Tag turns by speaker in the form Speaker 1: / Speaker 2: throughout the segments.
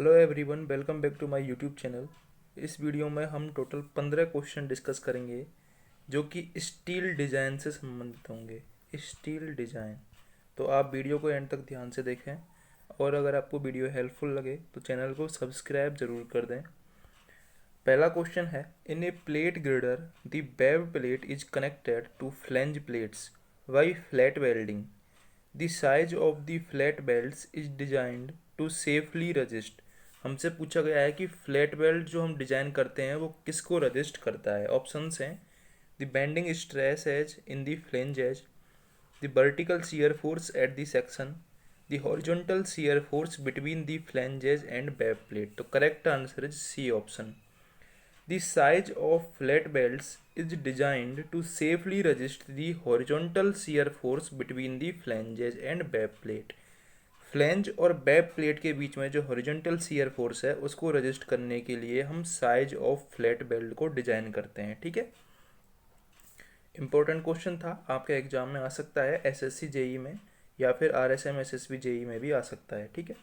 Speaker 1: Hello everyone, welcome back to my YouTube channel. इस video में हम टोटल 15 क्वेश्चन डिस्कस करेंगे जो कि स्टील डिज़ाइन से संबंधित होंगे। स्टील डिज़ाइन, तो आप वीडियो को एंड तक ध्यान से देखें और अगर आपको वीडियो हेल्पफुल लगे तो चैनल को सब्सक्राइब ज़रूर कर दें। पहला क्वेश्चन है, in a plate girder the web plate is connected to flange plates by fillet welding. The size of the fillet welds is designed to safely resist. हमसे पूछा गया है कि फ्लैट बेल्ट जो हम डिजाइन करते हैं वो किसको रजिस्ट करता है। ऑप्शंस हैं the bending stress as in the flange as, the vertical shear force at the section, the horizontal shear force between the flanges and web plate. तो correct answer is C option. The size of flat belts is designed to safely resist the horizontal shear force between the flanges and web plate. Flange और web plate के बीच में जो horizontal shear force है उसको resist करने के लिए हम साइज ऑफ फ्लैट बेल्ट को डिजाइन करते हैं। ठीक है, इंपॉर्टेंट क्वेश्चन था, आपके एग्जाम में आ सकता है एसएससी जेई में या फिर आरएसएम एसएसबी जेई में भी आ सकता है। ठीक है,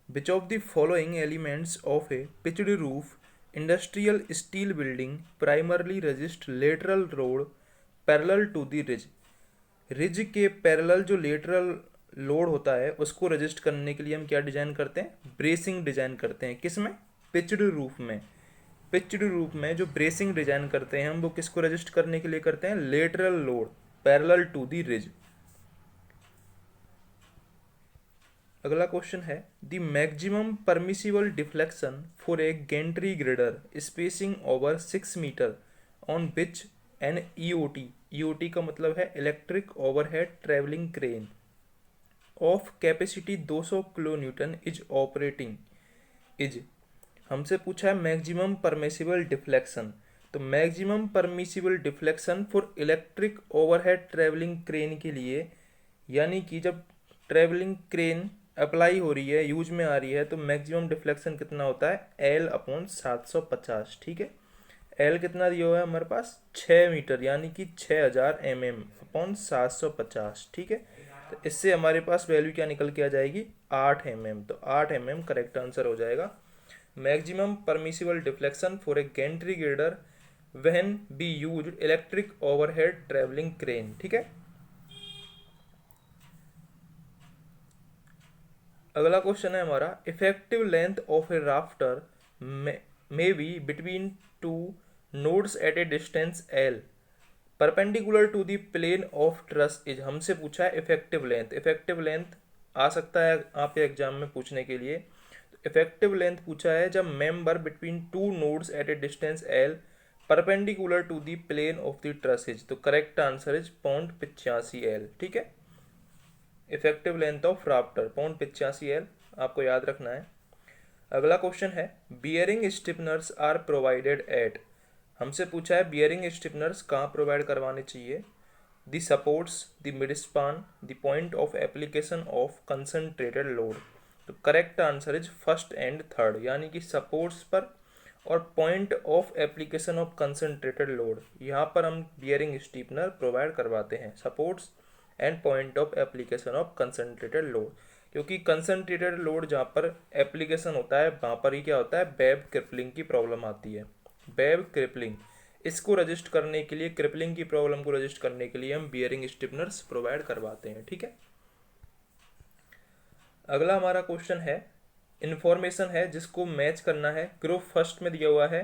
Speaker 1: which of the following elements of a pitched roof industrial steel building primarily resist lateral load parallel to the ridge. Ridge के पैरेलल जो लेटरल लोड होता है उसको रजिस्ट करने के लिए हम क्या डिजाइन करते हैं? ब्रेसिंग डिजाइन करते हैं। किस में? पिच्ड रूफ में। पिच्ड रूफ में जो ब्रेसिंग डिजाइन करते हैं हम वो किसको रजिस्ट करने के लिए करते हैं? Lateral load parallel to the ridge. अगला क्वेश्चन है, the maximum permissible deflection for a gantry girder spacing over 6 metre on which an EOT, EOT का मतलब है electric overhead travelling crane of capacity 200 kilo newton is operating is. हमसे पूछा है maximum permissible deflection. तो maximum permissible deflection for electric overhead travelling crane के लिए, यानी कि जब ट्रेवलिंग क्रेन अप्लाई हो रही है, यूज में आ रही है, तो मैक्सिमम डिफ्लेक्शन कितना होता है? L upon 750। ठीक है, एल कितना दिया हुआ है हमारे पास? 6 मीटर, यानी कि 6000 mm अपॉन 750। ठीक है, तो इससे हमारे पास वैल्यू क्या निकल के आ जाएगी? 8 mm। तो 8 mm करेक्ट आंसर हो जाएगा। Maximum permissible deflection for a gantry girder when be used electric overhead travelling crane. ठीक है, अगला क्वेश्चन है हमारा, effective length of a rafter may be between two nodes at a distance L perpendicular to the plane of truss is. हमसे पूछा है effective length. Effective length आ सकता है आपके एग्जाम में पूछने के लिए। इफेक्टिव लेंथ पूछा है जब member between two nodes at a distance L perpendicular to the plane of the truss is. तो करेक्ट आंसर इज 0.85 एल। ठीक है, effective length of rafter 0.85 L, आपको याद रखना है। अगला क्वेश्चन है, bearing stiffeners are provided at. हमसे पूछा है बियरिंग स्टिफनर्स कहाँ प्रोवाइड करवाने चाहिए? The supports, the mid span, the point of application of concentrated load. तो correct answer is first and third, यानी कि सपोर्ट्स पर और point of application of concentrated load, यहाँ पर हम बियरिंग स्टिफनर प्रोवाइड करवाते हैं। Supports and point of application of concentrated load, क्योंकि कंसंट्रेटेड लोड जहाँ पर एप्लीकेशन होता है वहाँ पर ही क्या होता है? वेब क्रिपलिंग की प्रॉब्लम आती है। वेब क्रिपलिंग, इसको रजिस्ट करने के लिए, क्रिपलिंग की प्रॉब्लम को रजिस्ट करने के लिए हम बियरिंग स्टिफनर्स प्रोवाइड करवाते हैं। ठीक है, अगला हमारा क्वेश्चन है, इंफॉर्मेशन है जिसको मैच करना है। ग्रुप फर्स्ट में दिया हुआ है,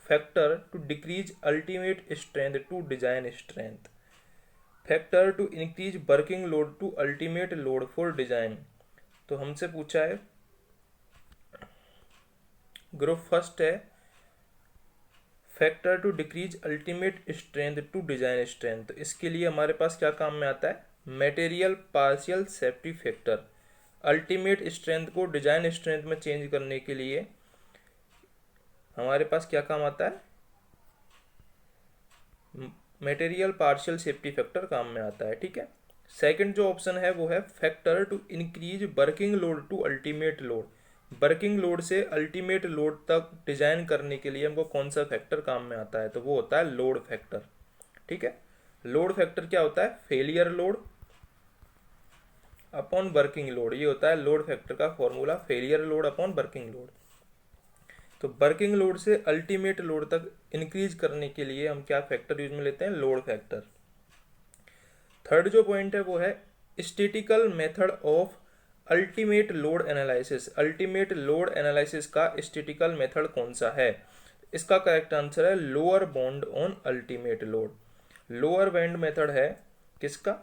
Speaker 1: factor to decrease ultimate strength to design strength, factor to increase working load to ultimate load for design. तो हमसे पूछा है, ग्रुप फर्स्ट है factor to decrease ultimate strength to design strength. तो इसके लिए हमारे पास क्या काम में आता है? Material partial safety factor. Ultimate strength को डिजाइन स्ट्रेंथ में चेंज करने के लिए हमारे पास क्या काम आता है? मटेरियल पार्शियल सेफ्टी फैक्टर काम में आता है। ठीक है, सेकंड जो ऑप्शन है वो है factor to increase working load to ultimate load. Working load से अल्टीमेट लोड तक डिजाइन करने के लिए हमको कौन सा फैक्टर काम में आता है? तो वो होता है लोड फैक्टर। ठीक है, लोड फैक्टर क्या होता है? Failure load upon working load, ये होता है लोड फैक्टर का formula, failure load upon working load. तो वर्किंग लोड से अल्टीमेट लोड तक इंक्रीज करने के लिए हम क्या फैक्टर यूज में लेते हैं, लोड फैक्टर। थर्ड जो पॉइंट है वो है statistical method of ultimate load analysis. Ultimate load analysis का स्टैटिकल मेथड कौन सा है? इसका करेक्ट आंसर है lower bound on ultimate load. Lower bound method है किसका?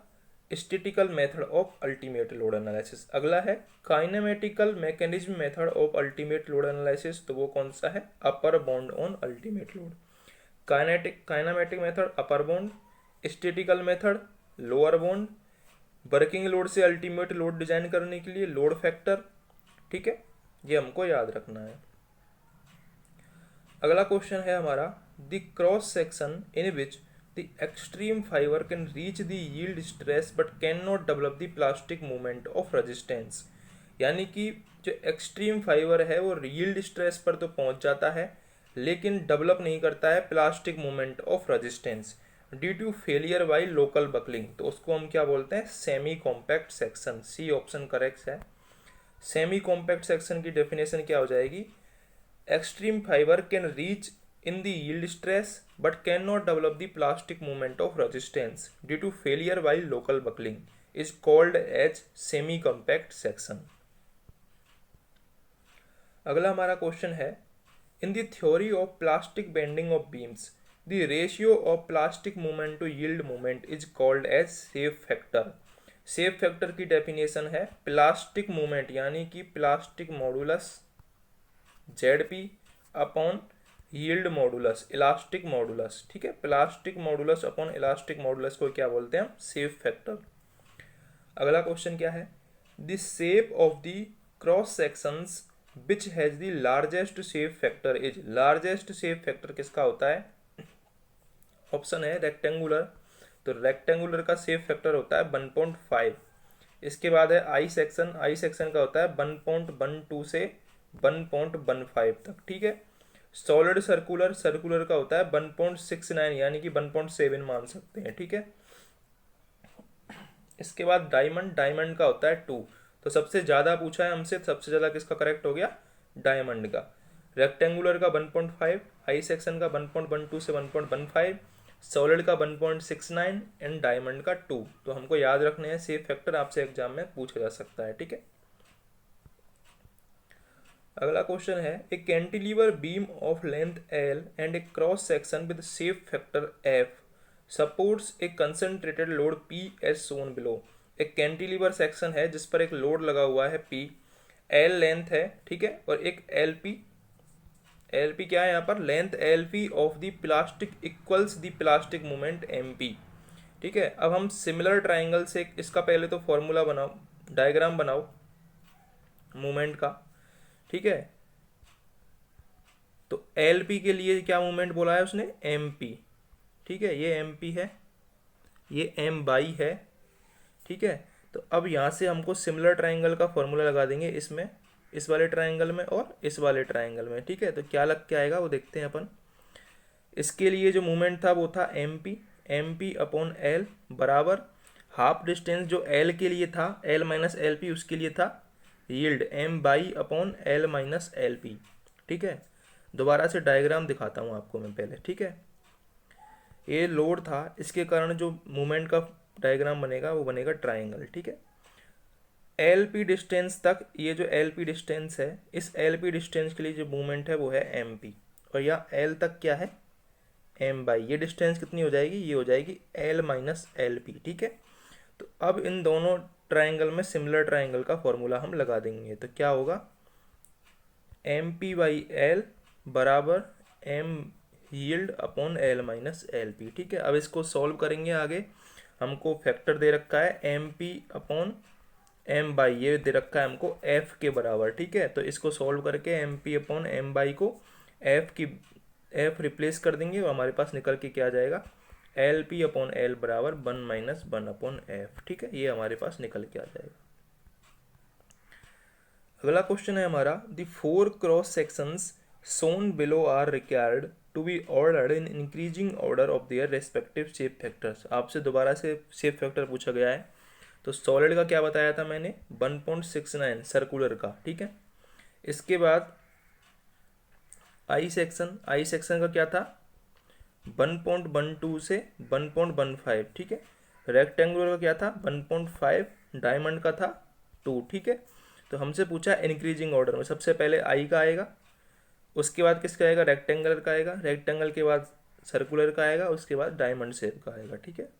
Speaker 1: Statistical method of ultimate load analysis. अगला है kinematical mechanism method of ultimate load analysis, तो वो कौन सा है? Upper bound on ultimate load. Kinematic method upper bound, statistical method lower bound, working load से अल्टीमेट लोड डिजाइन करने के लिए लोड फैक्टर। ठीक है, ये हमको याद रखना है। अगला क्वेश्चन है हमारा the cross section in which the extreme fibre can reach the yield stress but can not develop the plastic movement of resistance. यानी कि जो एक्सट्रीम फाइबर है वो यील्ड स्ट्रेस पर तो पहुंच जाता है लेकिन डेवलप नहीं करता है plastic movement of resistance due to failure by local buckling. तो उसको हम क्या बोलते हैं? Semi compact section. C option correct है। सेमी कॉम्पैक्ट सेक्शन की डेफिनेशन क्या हो जाएगी? Extreme fibre can reach in the yield stress but cannot develop the plastic movement of resistance due to failure by local buckling is called as semi compact section। अगला हमारा question है in the theory of plastic bending of beams the ratio of plastic movement to yield movement is called as shape factor। Shape factor की definition है plastic movement यानी कि plastic modulus Z upon yield modulus elastic modulus. ठीक है, plastic modulus upon elastic modulus को क्या बोलते हैं हम? Shape factor. अगला क्वेश्चन क्या है? The shape of the cross sections which has the largest shape factor is. Largest shape factor किसका होता है? ऑप्शन है रेक्टेंगुलर, तो रेक्टेंगुलर का शेप फैक्टर होता है 1.5। इसके बाद है आई सेक्शन, आई सेक्शन का होता है 1.12 से 1.15 तक। ठीक है, सॉलिड सर्कुलर, सर्कुलर का होता है 1.69 यानी कि 1.7 मान सकते हैं। ठीक है, इसके बाद डायमंड, डायमंड का होता है 2। तो सबसे ज़्यादा पूछा है हमसे, सबसे ज़्यादा किसका करेक्ट हो गया? डायमंड का। रेक्टेंगुलर का 1.5, आई सेक्शन का 1.12 से 1.15, सॉलिड का 1.69 एंड डायमंड का 2। तो हमको याद रखने हैं, शेप फैक्टर आपसे एग्जाम में पूछा जा सकता है। ठीक है, अगला क्वेश्चन है ए cantilever beam of length L and A cross section with shape factor F supports A concentrated load P S Son below. एक कैंटिलीवर सेक्शन है जिस पर एक लोड लगा हुआ है पी, एल लेंथ है। ठीक है, और एक एल पी, एल पी क्या है यहाँ पर? Length L P of the plastic equals the plastic movement M P. ठीक है, अब हम सिमिलर ट्राइंगल से इसका पहले तो फॉर्मूला बनाओ, डायग्राम बनाओ मूवमेंट का। ठीक है, तो एल पी के लिए क्या मूवमेंट बोला है उसने? M P. ठीक है, ये एम पी है, ये एम बाई है। ठीक है, तो अब यहाँ से हमको सिमिलर ट्राइंगल का फॉर्मूला लगा देंगे इसमें, इस वाले ट्राइंगल में और इस वाले ट्राइंगल में। ठीक है, तो क्या लग के आएगा वो देखते हैं अपन। इसके लिए जो मूवमेंट था वो था एम पी अपॉन एल बराबर हाफ डिस्टेंस जो एल के लिए था, एल माइनस एल पी, उसके लिए था yield M y upon L minus L P. ठीक है, दोबारा से डायग्राम दिखाता हूँ आपको मैं पहले। ठीक है, ये लोड था, इसके कारण जो मूवमेंट का डायग्राम बनेगा वो बनेगा ट्राइंगल। ठीक है, एल पी डिस्टेंस तक, ये जो एल पी डिस्टेंस है, इस एल पी डिस्टेंस के लिए जो मूवमेंट है वो है एम पी, और यहाँ एल तक क्या है? M y. ये डिस्टेंस कितनी हो जाएगी? ये हो जाएगी एल माइनस एल पी। ठीक है, तो अब इन दोनों ट्राइंगल में सिमिलर ट्राइंगल का फॉर्मूला हम लगा देंगे। तो क्या होगा? एम पी बाई एल बराबर M yield upon L minus L P. ठीक है, अब इसको सॉल्व करेंगे आगे। हमको फैक्टर दे रखा है M P upon M y, ये दे रखा है हमको एफ के बराबर। ठीक है, तो इसको सॉल्व करके M P upon M y को एफ रिप्लेस कर देंगे और हमारे पास निकल के क्या आ जाएगा? एल पी अपॉन एल बराबर 1 माइनस 1 अपॉन एफ। ठीक है, ये हमारे पास निकल के आ जाएगा। अगला क्वेश्चन है हमारा the 4 cross sections shown below are required to be ordered in increasing order of their respective shape factors। आपसे दोबारा से शेप फैक्टर पूछा गया है, तो सॉलिड का क्या बताया था मैंने, 1.69 सर्कुलर का, ठीक है। इसके बाद आई सेक्शन का क्या था, 1.12 से 1.15, ठीक है। रेक्टेंगुलर का क्या था, 1.5, डायमंड का था 2, ठीक है। तो हमसे पूछा इंक्रीजिंग ऑर्डर में, सबसे पहले आई का आएगा, उसके बाद किसका आएगा, रेक्टेंगुलर का आएगा, रेक्टेंगल के बाद सर्कुलर का आएगा, उसके बाद डायमंड शेप का आएगा, ठीक है।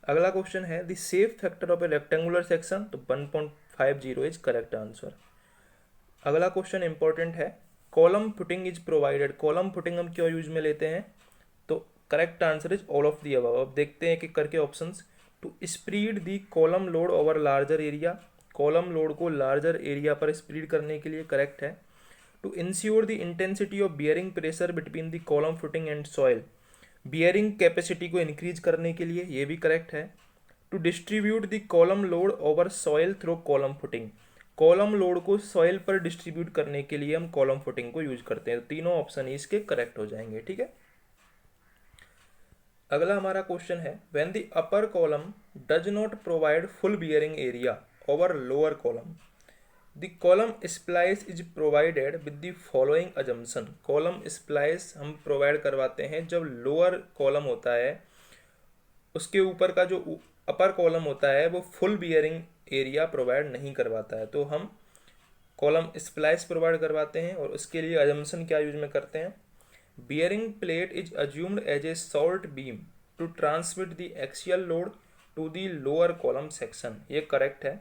Speaker 1: अगला क्वेश्चन है the shape factor of a rectangular section, तो 1.50 इज करेक्ट आंसर। अगला क्वेश्चन इंपॉर्टेंट है, column footing is provided, column footing हम क्यों यूज में लेते हैं, तो correct answer is all of the above. अब देखते हैं कि करके options, to spread the column load over larger area, column load को लार्जर एरिया पर स्प्रीड करने के लिए करेक्ट है। To ensure the intensity of bearing pressure between the column footing and soil, bearing capacity को इंक्रीज करने के लिए, ये भी करेक्ट है। To distribute the column load over soil through column footing, column load को सॉइल पर डिस्ट्रीब्यूट करने के लिए हम कॉलम फुटिंग को यूज करते हैं। तो तीनों ऑप्शन इसके करेक्ट हो जाएंगे, ठीक है। अगला हमारा क्वेश्चन है, when the upper column does not provide full bearing area over lower column, the column splice is provided with the following assumption, column splice हम प्रोवाइड करवाते हैं जब लोअर कॉलम होता है उसके ऊपर का जो अपर कॉलम होता है वो फुल बियरिंग एरिया प्रोवाइड नहीं करवाता है, तो हम कॉलम स्प्लाइस प्रोवाइड करवाते हैं। और उसके लिए अजम्पशन क्या यूज में करते हैं, bearing plate is assumed as a salt beam to transmit the axial load to the lower column section, ये करेक्ट है।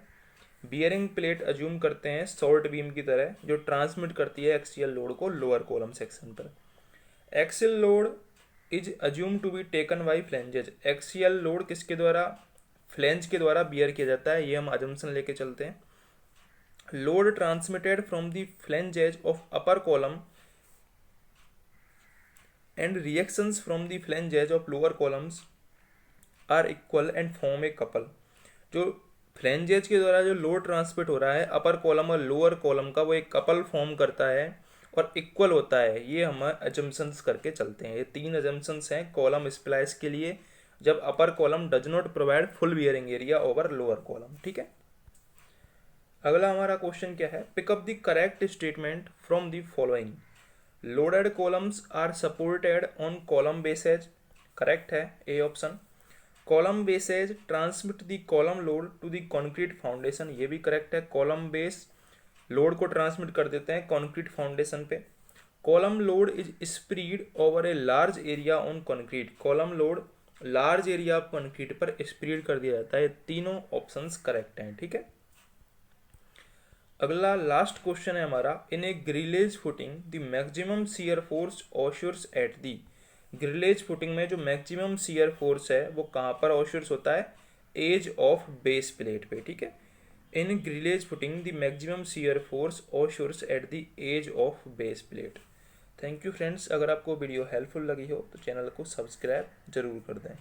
Speaker 1: बियरिंग प्लेट अज्यूम करते हैं सॉल्ट बीम की तरह जो ट्रांसमिट करती है एक्सियल लोड को लोअर कॉलम सेक्शन पर। Axial load is assume to be taken by flanges, axial load किसके द्वारा, फ्लेंज के द्वारा बियर किया जाता है, ये हम अजम्पशन लेके चलते हैं। Load transmitted from the flanges of upper column and reactions from the flanges of lower columns are equal and form a couple, जो फ्लेंजेज के द्वारा जो लोड ट्रांसमिट हो रहा है अपर कॉलम और लोअर कॉलम का, वो एक कपल फॉर्म करता है और इक्वल होता है, ये हम अजम्पशंस करके चलते हैं। ये तीन अजम्पशंस हैं कॉलम स्प्लाइस के लिए, जब upper column does not provide full bearing area over lower column, ठीक है। अगला हमारा क्वेश्चन क्या है, pick up the correct statement from the following, loaded columns are supported on column bases, correct है a option. Column bases transmit the column load to the concrete foundation, ये भी correct है, कॉलम बेस लोड को transmit कर देते हैं concrete foundation पे। Column load is spread over a large area on concrete, column load large area of concrete पर spread कर दिया जाता है, तीनों ऑप्शंस करेक्ट हैं, ठीक है। अगला लास्ट क्वेश्चन है हमारा, in a grillage footing the maximum shear force occurs at the, grillage footing में जो मैक्सिमम शियर फोर्स है वो कहाँ पर ऑश्योर्स होता है, एज ऑफ बेस प्लेट पे, ठीक है। In grillage footing the maximum shear force occurs at the edge of base plate. Thank you friends, अगर आपको वीडियो हेल्पफुल लगी हो तो चैनल को सब्सक्राइब जरूर कर दें।